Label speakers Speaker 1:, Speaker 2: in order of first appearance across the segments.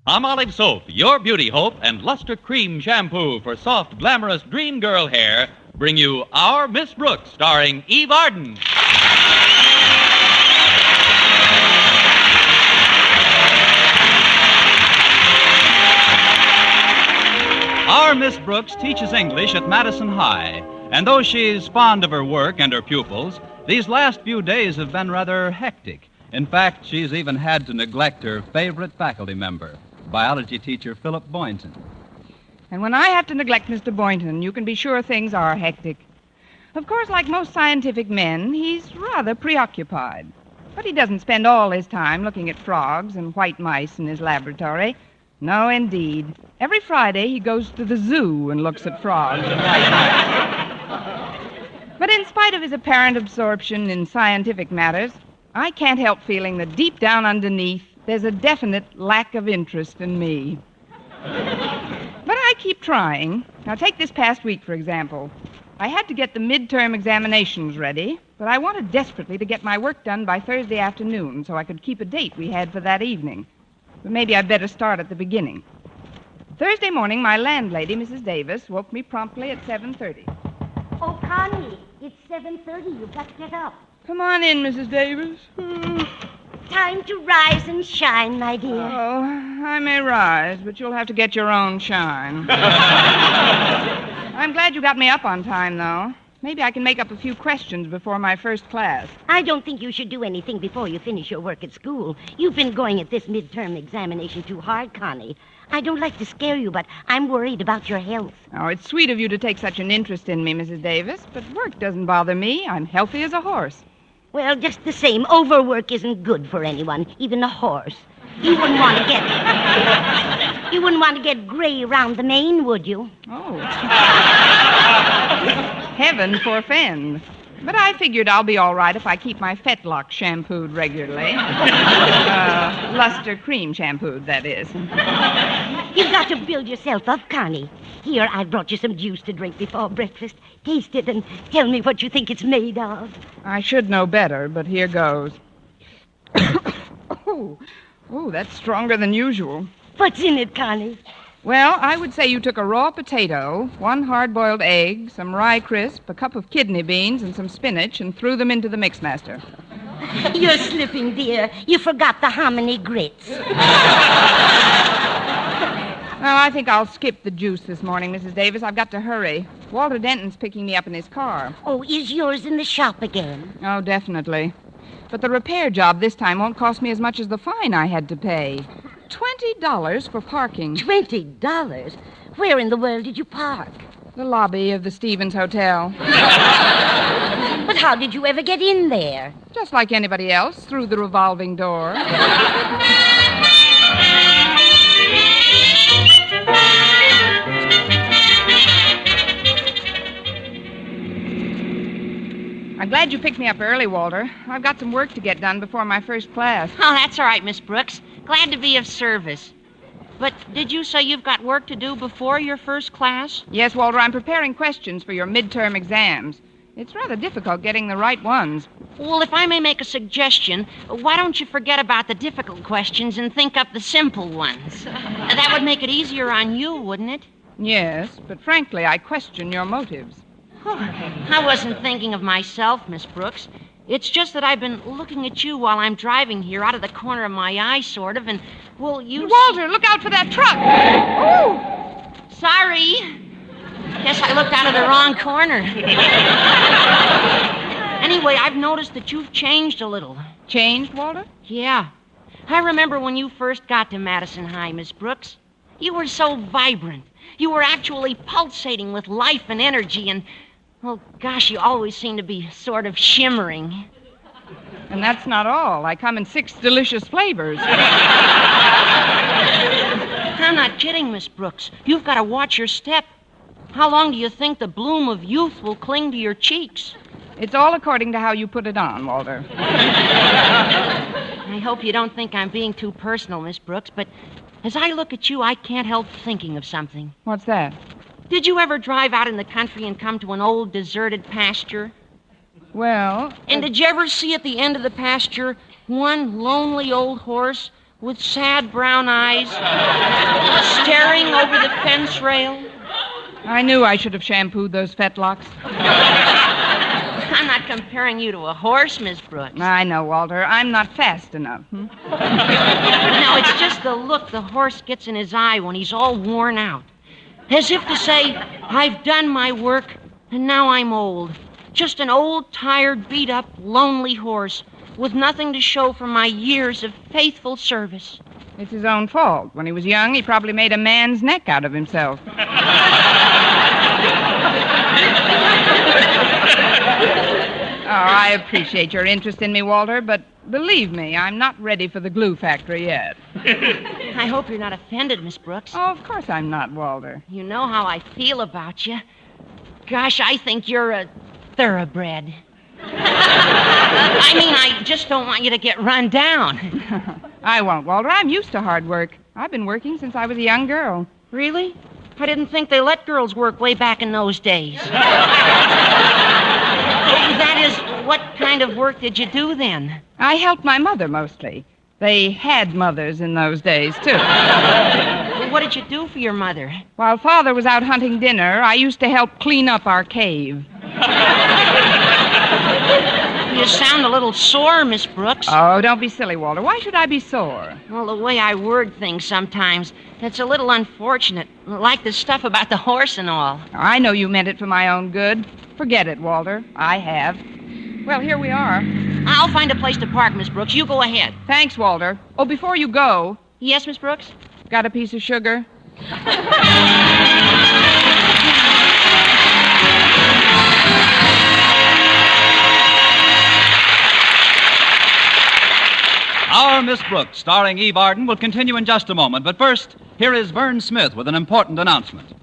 Speaker 1: Palmolive Soap, your beauty hope, and Luster Cream Shampoo for soft, glamorous dream girl hair bring you Our Miss Brooks, starring Eve Arden. Our Miss Brooks teaches English at Madison High, and though she's fond of her work and her pupils, these last few days have been rather hectic. In fact, she's even had to neglect her favorite faculty member, biology teacher Philip Boynton.
Speaker 2: And when I have to neglect Mr. Boynton, you can be sure things are hectic. Of course, like most scientific men, he's rather preoccupied. But he doesn't spend all his time looking at frogs and white mice in his laboratory. No, indeed. Every Friday, he goes to the zoo and looks at frogs and white mice. But in spite of his apparent absorption in scientific matters, I can't help feeling that deep down underneath, there's a definite lack of interest in me. But I keep trying. Now, take this past week, for example. I had to get the midterm examinations ready, but I wanted desperately to get my work done by Thursday afternoon so I could keep a date we had for that evening. But maybe I'd better start at the beginning. Thursday morning, my landlady, Mrs. Davis, woke me promptly at 7:30.
Speaker 3: Oh, Connie, it's 7:30. You've got to get up.
Speaker 2: Come on in, Mrs. Davis.
Speaker 3: Time to rise and shine, my dear.
Speaker 2: Oh, I may rise, but you'll have to get your own shine. I'm glad you got me up on time, though. Maybe I can make up a few questions before my first class.
Speaker 3: I don't think you should do anything before you finish your work at school. You've been going at this midterm examination too hard, Connie. I don't like to scare you, but I'm worried about your health.
Speaker 2: Oh, it's sweet of you to take such an interest in me, Mrs. Davis, but work doesn't bother me. I'm healthy as a horse.
Speaker 3: Well, just the same, overwork isn't good for anyone, even a horse. You wouldn't want to get gray around the mane, would you?
Speaker 2: Oh. Heaven forfend. But I figured I'll be all right if I keep my fetlock shampooed regularly. Luster cream shampooed, that is.
Speaker 3: You've got to build yourself up, Connie. Here, I brought you some juice to drink before breakfast. Taste it and tell me what you think it's made of.
Speaker 2: I should know better, but here goes. Oh, that's stronger than usual.
Speaker 3: What's in it, Connie?
Speaker 2: Well, I would say you took a raw potato, 1 hard-boiled egg, some rye crisp, a cup of kidney beans, and some spinach, and threw them into the mixmaster.
Speaker 3: You're slipping, dear. You forgot the hominy grits.
Speaker 2: Well, I think I'll skip the juice this morning, Mrs. Davis. I've got to hurry. Walter Denton's picking me up in his car.
Speaker 3: Oh, is yours in the shop again?
Speaker 2: Oh, definitely. But the repair job this time won't cost me as much as the fine I had to pay. $20 for parking.
Speaker 3: $20? Where in the world did you park?
Speaker 2: The lobby of the Stevens Hotel.
Speaker 3: But how did you ever get in there?
Speaker 2: Just like anybody else, through the revolving door. I'm glad you picked me up early, Walter. I've got some work to get done before my first class.
Speaker 4: Oh, that's all right, Miss Brooks. Glad to be of service. But did you say you've got work to do before your first class?
Speaker 2: Yes, Walter, I'm preparing questions for your midterm exams. It's rather difficult getting the right ones.
Speaker 4: Well, if I may make a suggestion, why don't you forget about the difficult questions and think up the simple ones? That would make it easier on you, wouldn't it?
Speaker 2: Yes, but frankly, I question your motives.
Speaker 4: I wasn't thinking of myself, Miss Brooks. It's just that I've been looking at you while I'm driving here out of the corner of my eye, sort of, and, well, you...
Speaker 2: Walter, look out for that truck!
Speaker 4: Oh! Sorry. Guess I looked out of the wrong corner. Anyway, I've noticed that you've changed a little.
Speaker 2: Changed, Walter?
Speaker 4: Yeah. I remember when you first got to Madison High, Miss Brooks. You were so vibrant. You were actually pulsating with life and energy, and... oh, gosh, you always seem to be sort of shimmering.
Speaker 2: And that's not all. I come in 6 delicious flavors.
Speaker 4: I'm not kidding, Miss Brooks. You've got to watch your step. How long do you think the bloom of youth will cling to your cheeks?
Speaker 2: It's all according to how you put it on, Walter.
Speaker 4: I hope you don't think I'm being too personal, Miss Brooks, but as I look at you, I can't help thinking of something.
Speaker 2: What's that?
Speaker 4: Did you ever drive out in the country and come to an old deserted pasture?
Speaker 2: Well...
Speaker 4: And did you ever see at the end of the pasture one lonely old horse with sad brown eyes, staring over the fence rail.
Speaker 2: I knew I should have shampooed those fetlocks.
Speaker 4: I'm not comparing you to a horse, Miss Brooks.
Speaker 2: I know, Walter. I'm not fast enough.
Speaker 4: No, it's just the look the horse gets in his eye when he's all worn out. As if to say, I've done my work, and now I'm old. Just an old, tired, beat-up, lonely horse with nothing to show for my years of faithful service.
Speaker 2: It's his own fault. When he was young, he probably made a man's neck out of himself. Oh, I appreciate your interest in me, Walter, but believe me, I'm not ready for the glue factory yet.
Speaker 4: I hope you're not offended, Miss Brooks.
Speaker 2: Oh, of course I'm not, Walter.
Speaker 4: You know how I feel about you. Gosh, I think you're a thoroughbred. I mean, I just don't want you to get run down.
Speaker 2: I won't, Walter. I'm used to hard work. I've been working since I was a young girl.
Speaker 4: Really? I didn't think they let girls work way back in those days. That is, what kind of work did you do then?
Speaker 2: I helped my mother mostly. They had mothers in those days, too.
Speaker 4: Well, what did you do for your mother?
Speaker 2: While Father was out hunting dinner, I used to help clean up our cave.
Speaker 4: You sound a little sore, Miss Brooks.
Speaker 2: Oh, don't be silly, Walter. Why should I be sore?
Speaker 4: Well, the way I word things sometimes, it's a little unfortunate. Like the stuff about the horse and all.
Speaker 2: I know you meant it for my own good. Forget it, Walter. I have. Well, here we are.
Speaker 4: I'll find a place to park, Miss Brooks. You go ahead.
Speaker 2: Thanks, Walter. Oh, before you go...
Speaker 4: Yes, Miss Brooks?
Speaker 2: Got a piece of sugar?
Speaker 1: Our Miss Brooks, starring Eve Arden, will continue in just a moment. But first, here is Vern Smith with an important announcement.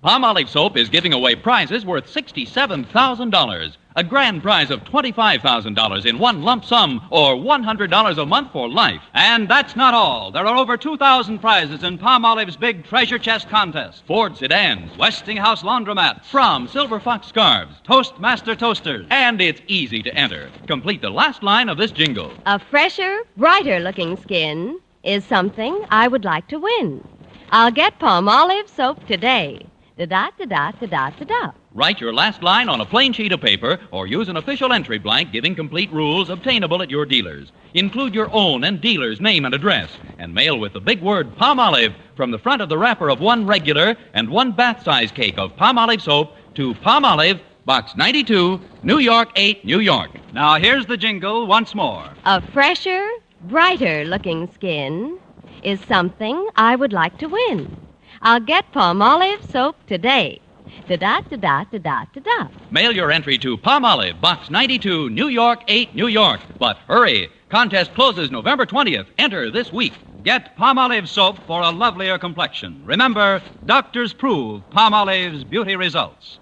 Speaker 5: Palmolive Soap is giving away prizes worth $67,000. A grand prize of $25,000 in one lump sum, or $100 a month for life.
Speaker 1: And that's not all. There are over 2,000 prizes in Palmolive's big treasure chest contest.
Speaker 5: Ford sedans,
Speaker 1: Westinghouse laundromats,
Speaker 5: From Silver Fox scarves,
Speaker 1: Toastmaster toasters.
Speaker 5: and it's easy to enter. Complete the last line of this jingle.
Speaker 6: A fresher, brighter-looking skin is something I would like to win. I'll get Palmolive soap today. Da-da-da-da-da-da-da-da.
Speaker 5: Write your last line on a plain sheet of paper or use an official entry blank giving complete rules obtainable at your dealers. Include your own and dealer's name and address and mail with the big word Palmolive from the front of the wrapper of one regular and one bath-size cake of Palmolive soap to Palmolive, Box 92, New York 8, New York.
Speaker 1: Now, here's the jingle once more.
Speaker 6: A fresher, brighter-looking skin is something I would like to win. I'll get Palmolive soap today. Da-da-da-da-da-da-da-da.
Speaker 5: Mail your entry to Palmolive, Box 92, New York 8, New York. But hurry! Contest closes November 20th. Enter this week.
Speaker 1: Get Palmolive soap for a lovelier complexion. Remember, doctors prove Palmolive's beauty results.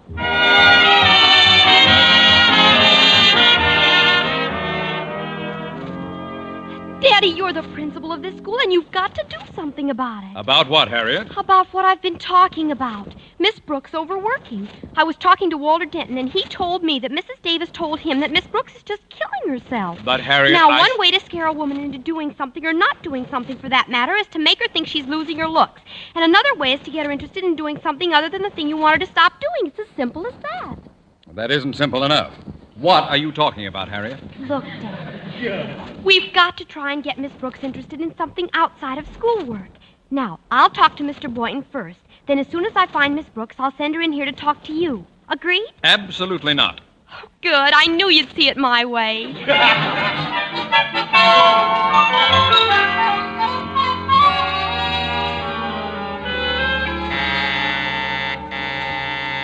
Speaker 7: Daddy, you're the principal of this school, and you've got to do something about it.
Speaker 5: About what, Harriet?
Speaker 7: About what I've been talking about. Miss Brooks overworking. I was talking to Walter Denton, and he told me that Mrs. Davis told him that Miss Brooks is just killing herself.
Speaker 5: But, Harriet,
Speaker 7: Now, one way to scare a woman into doing something, or not doing something for that matter, is to make her think she's losing her looks. And another way is to get her interested in doing something other than the thing you want her to stop doing. It's as simple as that.
Speaker 5: That isn't simple enough. What are you talking about, Harriet?
Speaker 7: Look, Dad. We've got to try and get Miss Brooks interested in something outside of schoolwork. Now, I'll talk to Mr. Boynton first. Then as soon as I find Miss Brooks, I'll send her in here to talk to you. Agreed?
Speaker 5: Absolutely not.
Speaker 7: Good. I knew you'd see it my way.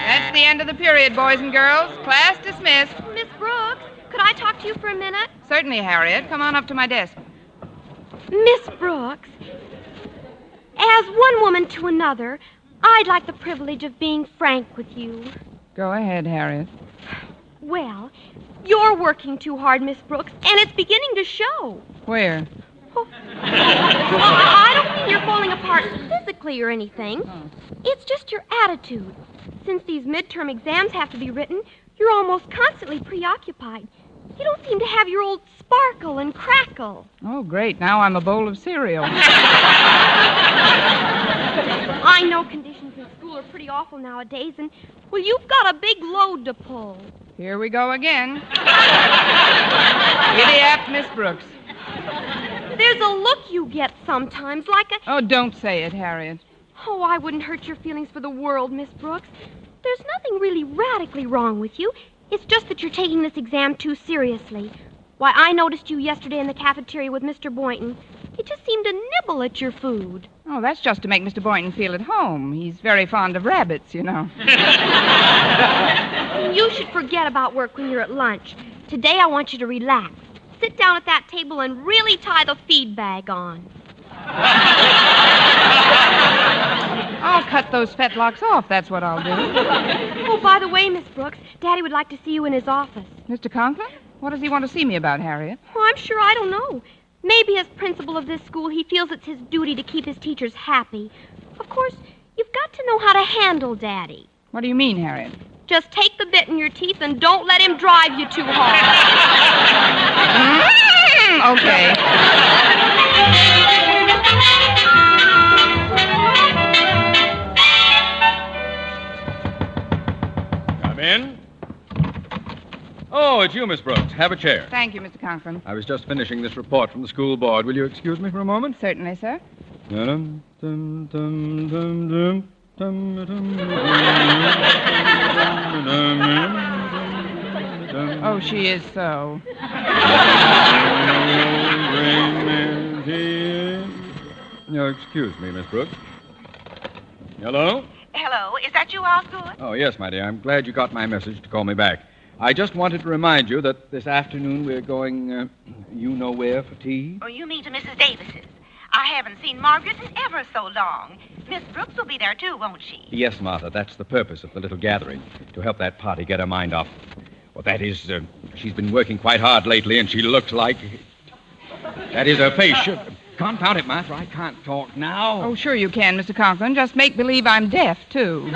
Speaker 2: That's the end of the period, boys and girls. Class dismissed.
Speaker 7: Miss Brooks, could I talk to you for a minute?
Speaker 2: Certainly, Harriet. Come on up to my desk.
Speaker 7: Miss Brooks, as one woman to another, I'd like the privilege of being frank with you.
Speaker 2: Go ahead, Harriet.
Speaker 7: Well, you're working too hard, Miss Brooks, and it's beginning to show.
Speaker 2: Where?
Speaker 7: Oh. I don't mean you're falling apart physically or anything. It's just your attitude. Since these midterm exams have to be written, you're almost constantly preoccupied. You don't seem to have your old sparkle and crackle.
Speaker 2: Oh, great. Now I'm a bowl of cereal.
Speaker 7: I know conditions in school are pretty awful nowadays, and, well, you've got a big load to pull.
Speaker 2: Here we go again. Giddy up, Miss Brooks.
Speaker 7: There's a look you get sometimes, like a...
Speaker 2: Oh, don't say it, Harriet.
Speaker 7: Oh, I wouldn't hurt your feelings for the world, Miss Brooks. There's nothing really radically wrong with you. It's just that you're taking this exam too seriously. Why, I noticed you yesterday in the cafeteria with Mr. Boynton. He just seemed to nibble at your food.
Speaker 2: Oh, that's just to make Mr. Boynton feel at home. He's very fond of rabbits, you know.
Speaker 7: You should forget about work when you're at lunch. Today I want you to relax. Sit down at that table and really tie the feed bag on.
Speaker 2: I'll cut those fetlocks off, that's what I'll do.
Speaker 7: Oh, by the way, Miss Brooks, Daddy would like to see you in his office.
Speaker 2: Mr. Conklin? What does he want to see me about, Harriet?
Speaker 7: Oh, I'm sure I don't know. Maybe as principal of this school, he feels it's his duty to keep his teachers happy. Of course, you've got to know how to handle Daddy.
Speaker 2: What do you mean, Harriet?
Speaker 7: Just take the bit in your teeth and don't let him drive you too hard.
Speaker 2: Okay.
Speaker 8: Come in. Oh, it's you, Miss Brooks. Have a chair.
Speaker 2: Thank you, Mr. Conklin.
Speaker 8: I was just finishing this report from the school board. Will you excuse me for a moment?
Speaker 2: Certainly, sir. Oh, she is so.
Speaker 8: No, excuse me, Miss Brooks. Hello?
Speaker 9: Hello, is that you, Osgood?
Speaker 8: Oh, yes, my dear. I'm glad you got my message to call me back. I just wanted to remind you that this afternoon we're going, you know where for tea?
Speaker 9: Oh, you mean to Mrs. Davis's. I haven't seen Margaret in ever so long. Miss Brooks will be there, too, won't she?
Speaker 8: Yes, Martha. That's the purpose of the little gathering, to help that party get her mind off. Well, that is, she's been working quite hard lately, and she looks like... That is her face. Confound it, Martha. I can't talk now.
Speaker 2: Oh, sure you can, Mr. Conklin. Just make believe I'm deaf, too.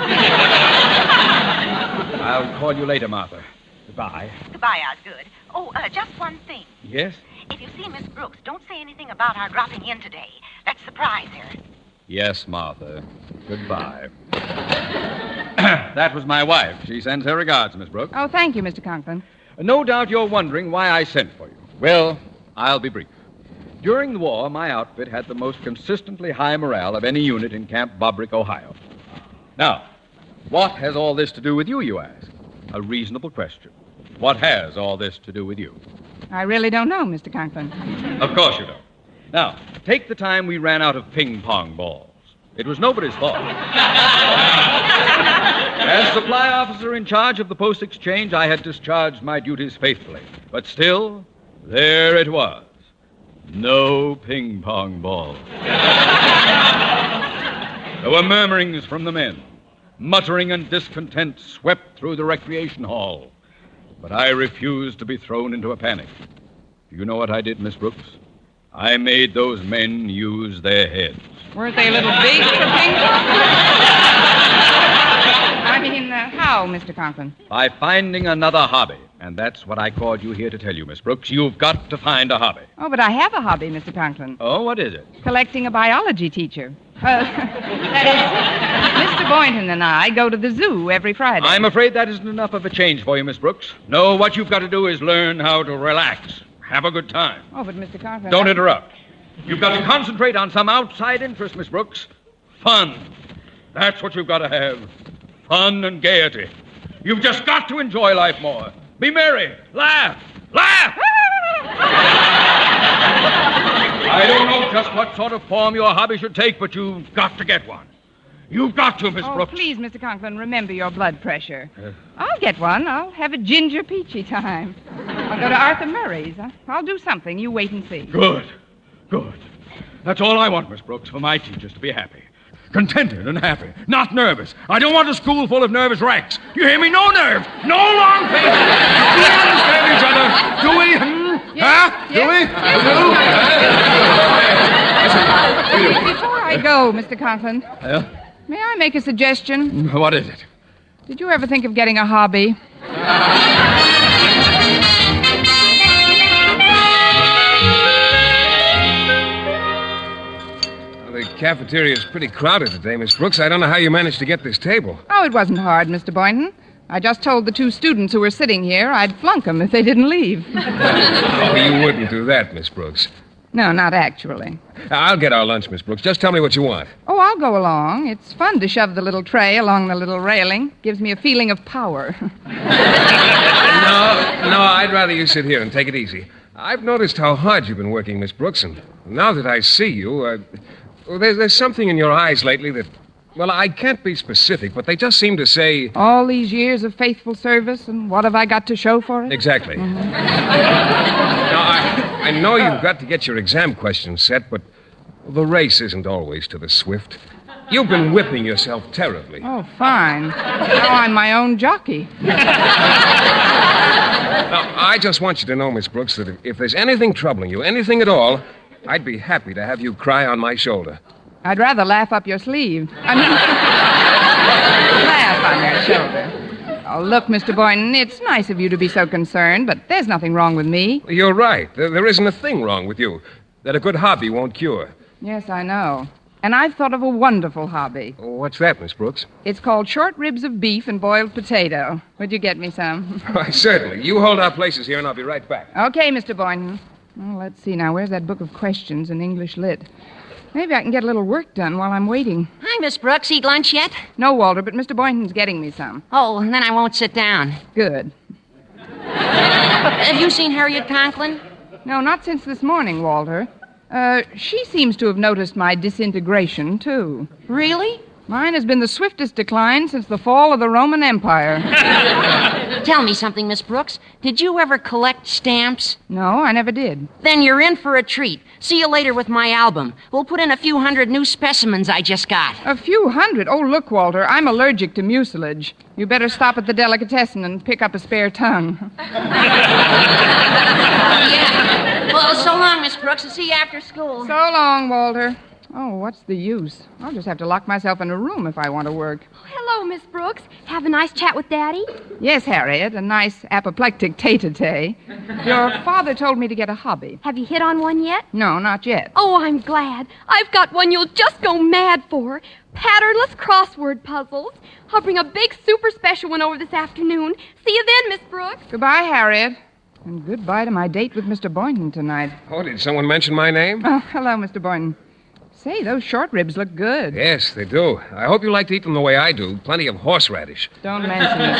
Speaker 8: I'll call you later, Martha. Goodbye.
Speaker 9: Goodbye, Osgood. Oh, just one thing.
Speaker 8: Yes?
Speaker 9: If you see Miss Brooks, don't say anything about our dropping in today. Let's surprise her.
Speaker 8: Yes, Martha. Goodbye. That was my wife. She sends her regards, Miss Brooks.
Speaker 2: Oh, thank you, Mr. Conklin.
Speaker 8: No doubt you're wondering why I sent for you. Well, I'll be brief. During the war, my outfit had the most consistently high morale of any unit in Camp Bobrick, Ohio. Now, what has all this to do with you, you ask? A reasonable question. What has all this to do with you?
Speaker 2: I really don't know, Mr. Conklin.
Speaker 8: Of course you don't. Now, take the time we ran out of ping-pong balls. It was nobody's fault. As supply officer in charge of the post exchange, I had discharged my duties faithfully. But still, there it was. No ping-pong balls. There were murmurings from the men. Muttering and discontent swept through the recreation hall. But I refused to be thrown into a panic. Do you know what I did, Miss Brooks? I made those men use their heads.
Speaker 2: Weren't they a little big for ping pong? I mean, how, Mr. Conklin?
Speaker 8: By finding another hobby. And that's what I called you here to tell you, Miss Brooks. You've got to find a hobby.
Speaker 2: Oh, but I have a hobby, Mr. Conklin.
Speaker 8: Oh, what is it?
Speaker 2: Collecting a biology teacher. That is, Mr. Boynton and I go to the zoo every Friday.
Speaker 8: I'm afraid that isn't enough of a change for you, Miss Brooks. No, what you've got to do is learn how to relax. Have a good time.
Speaker 2: Oh, but Mr. Conklin...
Speaker 8: Don't interrupt. You've got to concentrate on some outside interest, Miss Brooks. Fun. That's what you've got to have. Fun and gaiety. You've just got to enjoy life more. Be merry. Laugh. Laugh! I don't know just what sort of form your hobby should take, but you've got to get one. You've got to, Miss Brooks.
Speaker 2: Please, Mr. Conklin, remember your blood pressure. I'll get one. I'll have a ginger peachy time. I'll go to Arthur Murray's. I'll do something. You wait and see.
Speaker 8: Good. Good. That's all I want, Miss Brooks, for my teachers to be happy. Contented and happy. Not nervous. I don't want a school full of nervous wrecks. You hear me? No nerves. No long faces. We understand each other. Do we?
Speaker 2: Yes,
Speaker 8: huh? Do we?
Speaker 2: Yes. Before I go, Mr. Conklin, may I make a suggestion?
Speaker 8: What is it?
Speaker 2: Did you ever think of getting a hobby?
Speaker 10: cafeteria is pretty crowded today, Miss Brooks. I don't know how you managed to get this table.
Speaker 2: Oh, it wasn't hard, Mr. Boynton. I just told the 2 students who were sitting here I'd flunk them if they didn't leave.
Speaker 10: Oh, you wouldn't do that, Miss Brooks.
Speaker 2: No, not actually.
Speaker 10: I'll get our lunch, Miss Brooks. Just tell me what you want.
Speaker 2: Oh, I'll go along. It's fun to shove the little tray along the little railing. Gives me a feeling of power.
Speaker 10: No, I'd rather you sit here and take it easy. I've noticed how hard you've been working, Miss Brooks, and now that I see you, there's something in your eyes lately that, well, I can't be specific, but they just seem to say...
Speaker 2: All these years of faithful service, and what have I got to show for it?
Speaker 10: Exactly. Now, I know you've got to get your exam questions set, but the race isn't always to the swift. You've been whipping yourself terribly.
Speaker 2: Oh, fine. Now I'm my own jockey.
Speaker 10: Now, I just want you to know, Miss Brooks, that if there's anything troubling you, anything at all, I'd be happy to have you cry on my shoulder.
Speaker 2: I'd rather laugh up your sleeve. I mean, laugh on your shoulder. Oh, look, Mr. Boynton, it's nice of you to be so concerned, but there's nothing wrong with me.
Speaker 10: You're right. There isn't a thing wrong with you that a good hobby won't cure.
Speaker 2: Yes, I know. And I've thought of a wonderful hobby.
Speaker 10: What's that, Miss Brooks?
Speaker 2: It's called short ribs of beef and boiled potato. Would you get me some?
Speaker 10: Why, certainly. You hold our places here, and I'll be right back.
Speaker 2: Okay, Mr. Boynton. Well, let's see now. Where's that book of questions in English Lit? Maybe I can get a little work done while I'm waiting.
Speaker 4: Hi, Miss Brooks. Eat lunch yet?
Speaker 2: No, Walter, but Mr. Boynton's getting me some.
Speaker 4: Oh, then I won't sit down.
Speaker 2: Good.
Speaker 4: Have you seen Harriet Conklin?
Speaker 2: No, not since this morning, Walter. She seems to have noticed my disintegration, too.
Speaker 4: Really?
Speaker 2: Mine has been the swiftest decline since the fall of the Roman Empire.
Speaker 4: Tell me something, Miss Brooks. Did you ever collect stamps?
Speaker 2: No, I never did.
Speaker 4: Then you're in for a treat. See you later with my album. We'll put in a few hundred new specimens I just got.
Speaker 2: A few hundred? Oh, look, Walter, I'm allergic to mucilage. You better stop at the delicatessen and pick up a spare tongue.
Speaker 4: Yeah. Well, so long, Miss Brooks. I'll see you after school.
Speaker 2: So long, Walter. Oh, what's the use? I'll just have to lock myself in a room if I want to work.
Speaker 7: Hello, Miss Brooks. Have a nice chat with Daddy?
Speaker 2: Yes, Harriet, a nice apoplectic tete-a-tete. Your father told me to get a hobby.
Speaker 7: Have you hit on one yet?
Speaker 2: No, not yet.
Speaker 7: Oh, I'm glad. I've got one you'll just go mad for. Patternless crossword puzzles. I'll bring a big super special one over this afternoon. See you then, Miss Brooks.
Speaker 2: Goodbye, Harriet. And goodbye to my date with Mr. Boynton tonight.
Speaker 10: Oh, did someone mention my name?
Speaker 2: Oh, hello, Mr. Boynton. Say, those short ribs look good.
Speaker 10: Yes, they do. I hope you like to eat them the way I do. Plenty of horseradish.
Speaker 2: Don't mention it.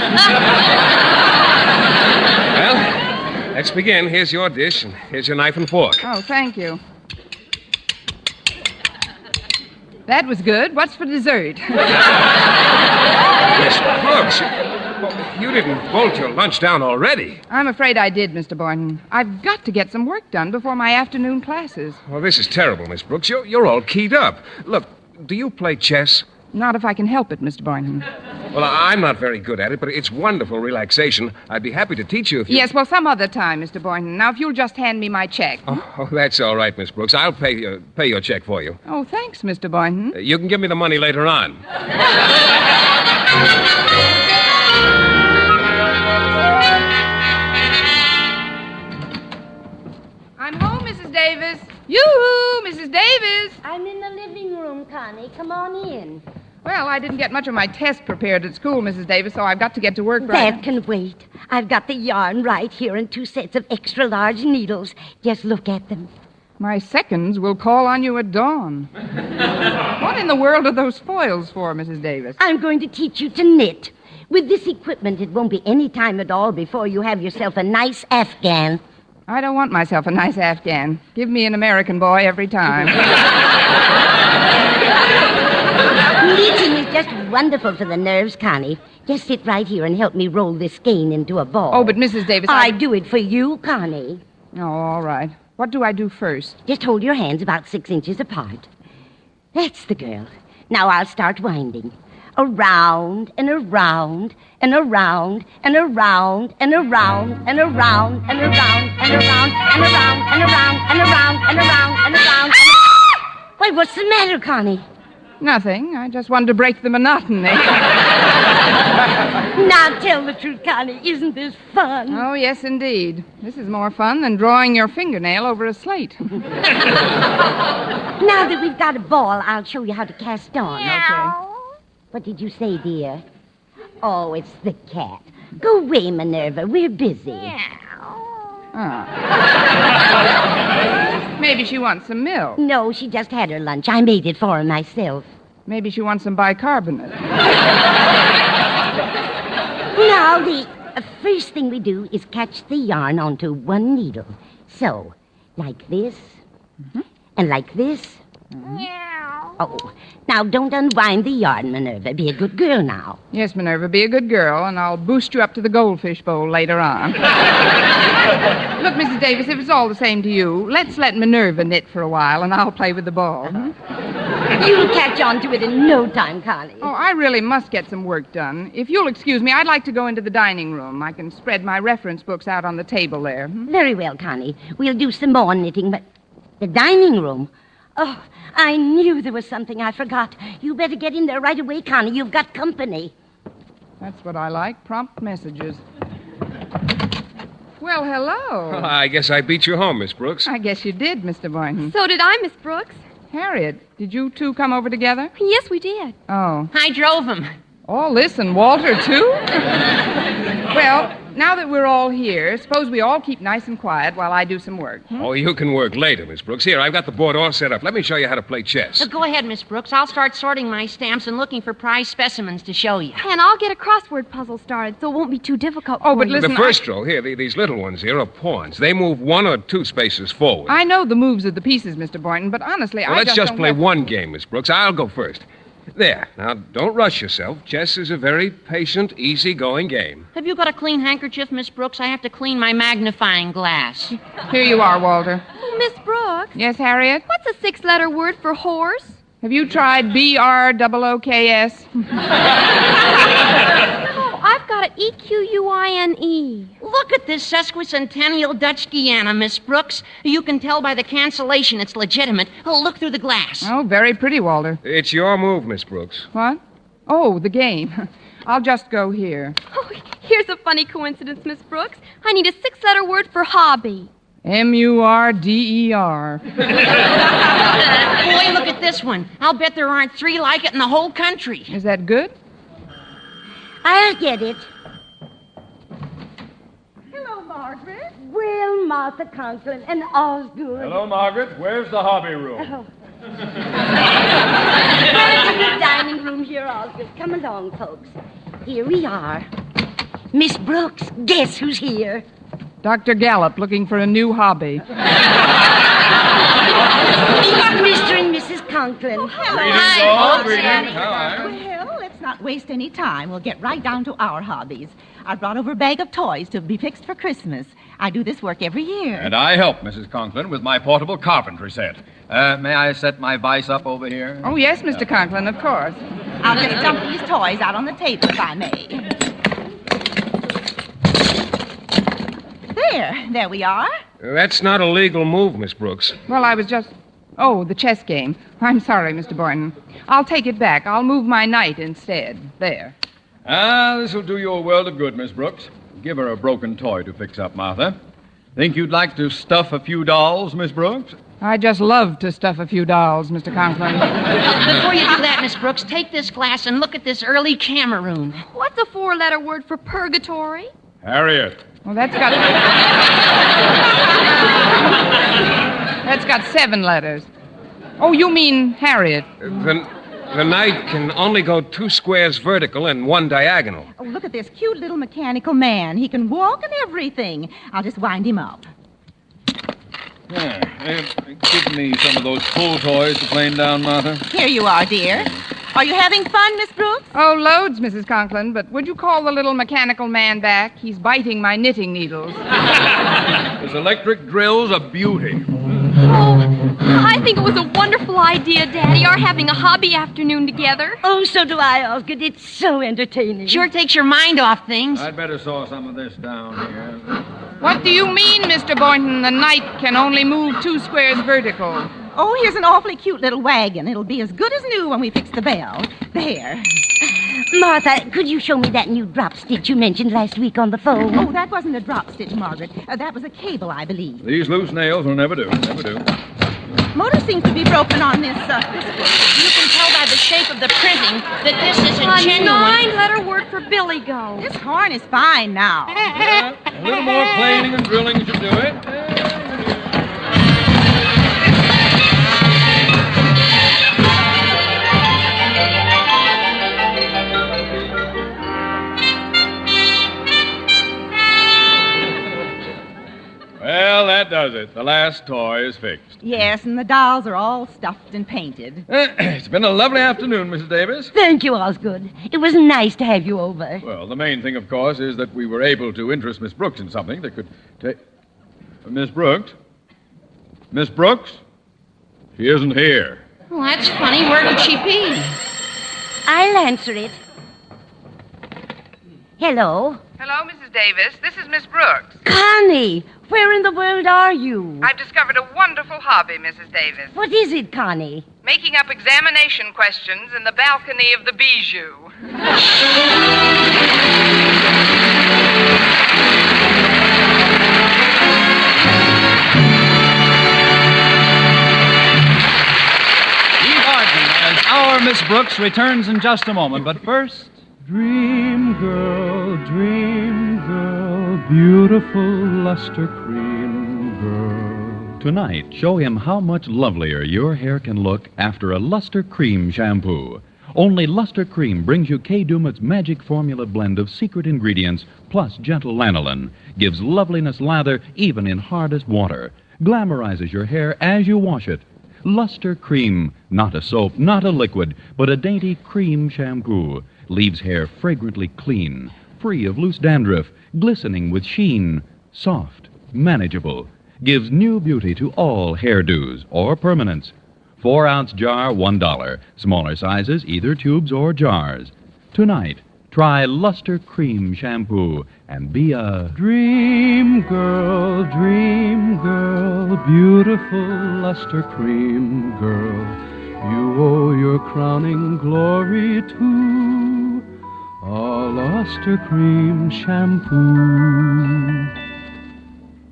Speaker 10: Well, let's begin. Here's your dish, and here's your knife and fork.
Speaker 2: Oh, thank you. That was good. What's for dessert?
Speaker 10: Miss Brooks, you didn't bolt your lunch down already.
Speaker 2: I'm afraid I did, Mr. Boynton. I've got to get some work done before my afternoon classes.
Speaker 10: Well, this is terrible, Miss Brooks. You're all keyed up. Look, do you play chess?
Speaker 2: Not if I can help it, Mr. Boynton.
Speaker 10: Well, I'm not very good at it, but it's wonderful relaxation. I'd be happy to teach you if you...
Speaker 2: Yes, well, some other time, Mr. Boynton. Now, if you'll just hand me my check.
Speaker 10: Oh, that's all right, Miss Brooks. I'll pay your check for you.
Speaker 2: Oh, thanks, Mr. Boynton.
Speaker 10: You can give me the money later on.
Speaker 2: I'm home, Mrs. Davis. Yoo-hoo, Mrs. Davis.
Speaker 3: I'm in the living room, Connie. Come on in.
Speaker 2: Well, I didn't get much of my test prepared at school, Mrs. Davis, so I've got to get to work right
Speaker 3: That can wait. I've got the yarn right here and 2 sets of extra-large needles. Just look at them.
Speaker 2: My seconds will call on you at dawn. What in the world are those foils for, Mrs. Davis?
Speaker 3: I'm going to teach you to knit. With this equipment, it won't be any time at all before you have yourself a nice Afghan.
Speaker 2: I don't want myself a nice Afghan. Give me an American boy every time.
Speaker 3: Knitting is just wonderful for the nerves, Connie. Just sit right here and help me roll this skein into a ball.
Speaker 2: Oh, but Mrs. Davis,
Speaker 3: I do it for you, Connie.
Speaker 2: Oh, all right. What do I do first?
Speaker 3: Just hold your hands about 6 inches apart. That's the girl. Now I'll start winding. Around and around and around and around and around and around and around and around and around and around and around and around and around. Why, what's the matter, Connie?
Speaker 2: Nothing. I just wanted to break the monotony.
Speaker 3: Now tell the truth, Connie. Isn't this fun?
Speaker 2: Oh, yes, indeed. This is more fun than drawing your fingernail over a slate.
Speaker 3: Now that we've got a ball, I'll show you how to cast on.
Speaker 2: Okay.
Speaker 3: What did you say, dear? Oh, it's the cat. Go away, Minerva. We're busy.
Speaker 2: Maybe she wants some milk.
Speaker 3: No, she just had her lunch. I made it for her myself.
Speaker 2: Maybe she wants some bicarbonate.
Speaker 3: Now, the first thing we do is catch the yarn onto one needle. So, like this, and like this. Oh, now don't unwind the yarn, Minerva. Be a good girl now.
Speaker 2: Yes, Minerva, be a good girl, and I'll boost you up to the goldfish bowl later on. Look, Mrs. Davis, if it's all the same to you, let's let Minerva knit for a while, and I'll play with the ball.
Speaker 3: You'll catch on to it in no time, Connie.
Speaker 2: Oh, I really must get some work done. If you'll excuse me, I'd like to go into the dining room. I can spread my reference books out on the table there.
Speaker 3: Very well, Connie. We'll do some more knitting, but the dining room... Oh, I knew there was something I forgot. You better get in there right away, Connie. You've got company.
Speaker 2: That's what I like, prompt messages. Well, hello.
Speaker 10: I guess I beat you home, Miss Brooks.
Speaker 2: I guess you did, Mr. Boynton.
Speaker 7: So did I, Miss Brooks.
Speaker 2: Harriet, did you two come over together?
Speaker 7: Yes, we did.
Speaker 2: Oh.
Speaker 4: I drove him.
Speaker 2: All this and Walter, too? Well, now that we're all here, suppose we all keep nice and quiet while I do some work.
Speaker 10: Oh, you can work later, Miss Brooks. Here, I've got the board all set up. Let me show you how to play chess.
Speaker 4: So go ahead, Miss Brooks. I'll start sorting my stamps and looking for prize specimens to show you.
Speaker 7: And I'll get a crossword puzzle started so it won't be too difficult
Speaker 2: Oh,
Speaker 7: for
Speaker 2: but
Speaker 7: you.
Speaker 2: listen,
Speaker 10: The first row, here, these little ones here are pawns. They move 1 or 2 spaces forward.
Speaker 2: I know the moves of the pieces, Mr. Boynton, but honestly,
Speaker 10: Well,
Speaker 2: I
Speaker 10: let's just
Speaker 2: don't
Speaker 10: play
Speaker 2: have-
Speaker 10: one game, Miss Brooks. I'll go first. There. Now, don't rush yourself. Chess is a very patient, easy-going game.
Speaker 4: Have you got a clean handkerchief, Miss Brooks? I have to clean my magnifying glass.
Speaker 2: Here you are, Walter.
Speaker 7: Oh, Miss Brooks,
Speaker 2: Yes, Harriet?
Speaker 7: what's a 6-letter word for horse?
Speaker 2: Have you tried BROOKS?
Speaker 7: Oh, I've got an EQUINE.
Speaker 4: Look at this sesquicentennial Dutch Guiana, Miss Brooks. You can tell by the cancellation it's legitimate. Oh, look through the glass.
Speaker 2: Oh, very pretty, Walter.
Speaker 10: It's your move, Miss Brooks.
Speaker 2: What? Oh, the game. I'll just go here.
Speaker 7: Oh, here's a funny coincidence, Miss Brooks. I need a 6-letter word for hobby.
Speaker 2: MURDER.
Speaker 4: Boy, look at this one. I'll bet there aren't 3 like it in the whole country.
Speaker 2: Is that good?
Speaker 3: I'll get it.
Speaker 11: Hello, Margaret.
Speaker 3: Well, Martha Conklin and Osgood.
Speaker 8: Hello, Margaret. Where's the hobby room?
Speaker 3: Oh. Welcome to the dining room here, Osgood. Come along, folks. Here we are. Miss Brooks, guess who's here?
Speaker 2: Dr. Gallup looking for a new hobby.
Speaker 3: It's Mr. and Mrs. Conklin.
Speaker 11: Hello.
Speaker 8: all. Greetings.
Speaker 11: Well, let's not waste any time. We'll get right down to our hobbies. I brought over a bag of toys to be fixed for Christmas. I do this work every year.
Speaker 8: And I help Mrs. Conklin with my portable carpentry set. May I set my vise up over here?
Speaker 2: Oh, yes, Mr. Conklin, of course.
Speaker 11: I'll just dump these toys out on the table, if I may. There we are.
Speaker 10: That's not a legal move, Miss Brooks.
Speaker 2: Well, I was just... Oh, the chess game. I'm sorry, Mr. Boynton. I'll take it back. I'll move my knight instead. There.
Speaker 8: This will do you a world of good, Miss Brooks. Give her a broken toy to fix up, Martha. Think you'd like to stuff a few dolls, Miss Brooks?
Speaker 2: I just love to stuff a few dolls, Mr. Conklin.
Speaker 4: Before you do that, Miss Brooks, take this glass and look at this early Cameroon.
Speaker 7: What's a 4-letter word for purgatory?
Speaker 8: Harriet.
Speaker 2: Well, that's got 7 letters. Oh, you mean Harriet.
Speaker 10: The knight can only go 2 squares vertical and 1 diagonal.
Speaker 11: Oh, look at this cute little mechanical man. He can walk and everything. I'll just wind him up.
Speaker 8: Give me some of those pull toys to plane down, Martha.
Speaker 11: Here you are, dear. Are you having fun, Miss Brooks?
Speaker 2: Oh, loads, Mrs. Conklin, but would you call the little mechanical man back? He's biting my knitting needles.
Speaker 8: His electric drill's a beauty.
Speaker 7: Oh, I think it was a wonderful idea, Daddy, our having a hobby afternoon together.
Speaker 3: Oh, so do I, Osgood. It's so entertaining.
Speaker 4: Sure takes your mind off things.
Speaker 8: I'd better saw some of this down here.
Speaker 2: What do you mean, Mr. Boynton? The knight can only move 2 squares vertical.
Speaker 11: Oh, here's an awfully cute little wagon. It'll be as good as new when we fix the bell. There.
Speaker 3: Martha, could you show me that new drop stitch you mentioned last week on the phone?
Speaker 11: Oh, that wasn't a drop stitch, Margaret. That was a cable, I believe.
Speaker 8: These loose nails will never do. Never do.
Speaker 11: Motor seems to be broken on this.
Speaker 4: You can tell by the shape of the printing that this isn't
Speaker 7: A
Speaker 4: genuine.
Speaker 7: 9-letter word for Billy Go.
Speaker 11: This horn is fine now.
Speaker 8: Yeah, a little more planing and drilling should do it. Well, that does it. The last toy is fixed.
Speaker 11: Yes, and the dolls are all stuffed and painted.
Speaker 8: It's been a lovely afternoon, Mrs. Davis.
Speaker 3: Thank you, Osgood. It was nice to have you over.
Speaker 8: Well, the main thing, of course, is that we were able to interest Miss Brooks in something that could take... Miss Brooks? Miss Brooks? She isn't here.
Speaker 4: Well, that's funny. Where could she be?
Speaker 3: I'll answer it. Hello?
Speaker 2: Hello, Mrs. Davis. This is Miss Brooks.
Speaker 3: Connie, where in the world are you?
Speaker 2: I've discovered a wonderful hobby, Mrs. Davis.
Speaker 3: What is it, Connie?
Speaker 2: Making up examination questions in the balcony of the Bijou.
Speaker 1: Eve Arden as our Miss Brooks returns in just a moment. But first,
Speaker 12: Dream girl, beautiful luster cream girl.
Speaker 5: Tonight, show him how much lovelier your hair can look after a Luster Cream shampoo. Only Luster Cream brings you Kay Daumit's magic formula blend of secret ingredients plus gentle lanolin. Gives loveliness lather even in hardest water. Glamorizes your hair as you wash it. Luster Cream, not a soap, not a liquid, but a dainty cream shampoo. Leaves hair fragrantly clean, free of loose dandruff, glistening with sheen, soft, manageable. Gives new beauty to all hairdos or permanents. 4-ounce jar, $1. Smaller sizes, either tubes or jars. Tonight, try Luster Cream shampoo and be a
Speaker 12: Dream girl, beautiful luster cream girl. You owe your crowning glory to a luster cream shampoo.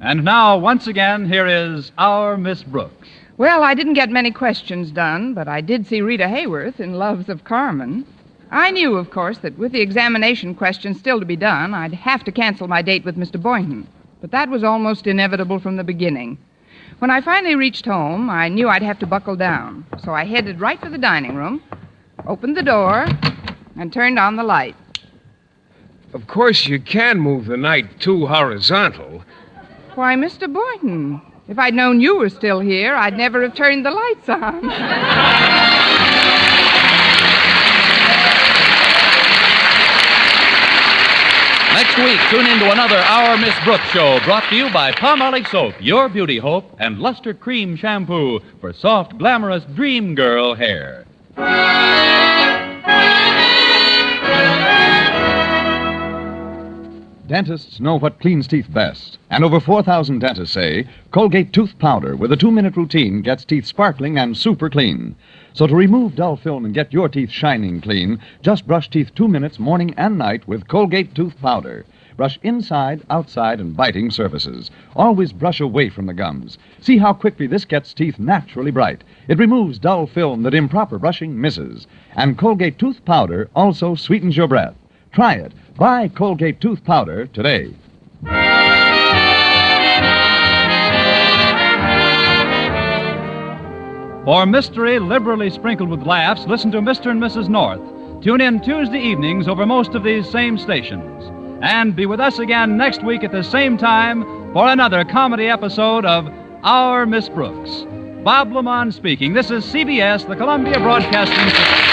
Speaker 1: and now, once again, here is our Miss Brooks.
Speaker 2: Well, I didn't get many questions done, but I did see Rita Hayworth in Loves of Carmen. I knew, of course, that with the examination questions still to be done, I'd have to cancel my date with Mr. Boynton. But that was almost inevitable from the beginning. When I finally reached home, I knew I'd have to buckle down. So I headed right for the dining room, opened the door, and turned on the light.
Speaker 10: Of course, you can move the night too horizontal.
Speaker 2: Why, Mr. Boynton, if I'd known you were still here, I'd never have turned the lights on.
Speaker 5: Next week, tune in to another Our Miss Brooks show brought to you by Palmolive Soap, your beauty hope, and Luster Cream Shampoo for soft, glamorous dream girl hair.
Speaker 13: Dentists know what cleans teeth best, and over 4,000 dentists say Colgate Tooth Powder with a 2-minute routine gets teeth sparkling and super clean. So to remove dull film and get your teeth shining clean, just brush teeth 2 minutes morning and night with Colgate Tooth Powder. Brush inside, outside, and biting surfaces. Always brush away from the gums. See how quickly this gets teeth naturally bright. It removes dull film that improper brushing misses. And Colgate Tooth Powder also sweetens your breath. Try it. Buy Colgate Tooth Powder today.
Speaker 1: For mystery liberally sprinkled with laughs, listen to Mr. and Mrs. North. Tune in Tuesday evenings over most of these same stations. And be with us again next week at the same time for another comedy episode of Our Miss Brooks. Bob Lamont speaking. This is CBS, the Columbia Broadcasting System.